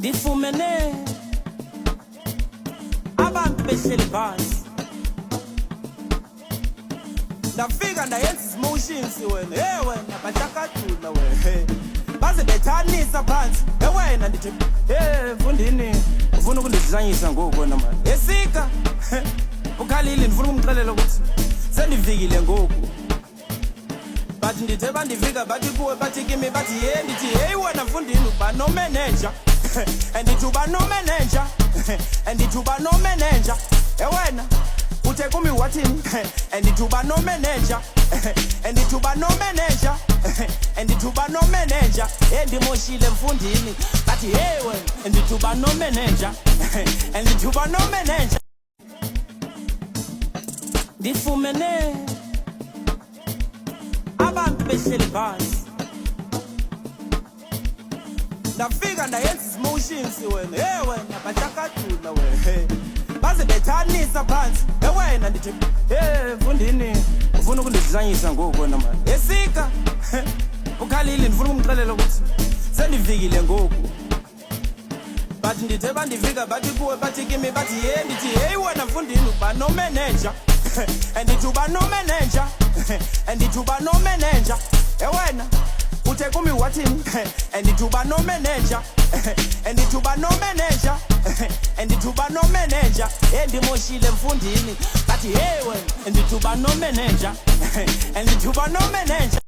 Ndifumene abantu behleli phansi, ndafika ndayenza ismotions wena, hey wena bahlakadula wena, baze bethanisa phansi, hey wena ndithi hey mfundini ufuna ukundidlanyisa ngoku wena manje esika ukhalile ndifuna ukumxelela ukuthi sendivikile ngoku. Bathi ndithe bandivika bathi kuwe bathi kimi bathi hey ndithi hey wena mfundini uba no manager andithi uba no manager andithi uba no manager hey wena uthe kumi wathini andithi uba no manager andithi uba no manager andithi uba no manager hey ndimoshile mfundini bathi hey wena andithi uba no manager andithi uba no manager. Ndifumene abantu behleli phansi, ndafika ndayenza ismotions wena, hey wena bahlakadula wena, baze bethanisa phansi, hey wena ndithi hey mfundini ufuna ukundidlanyisa ngoku wena manje esika ukhalile ndifuna ukumxelela ukuthi sendivikile ngoku. Bathi ndithe bandivika bathi kuwe bathi kimi bathi hey ndithi hey wena mfundini uba no manager andithi uba no manager andithi uba no manager hey wena uthe kumi wathini andithi uba no manager andithi uba no manager andithi uba no manager hey ndimoshile mfundini bathi hey wena andithi uba no manager andithi uba no manager.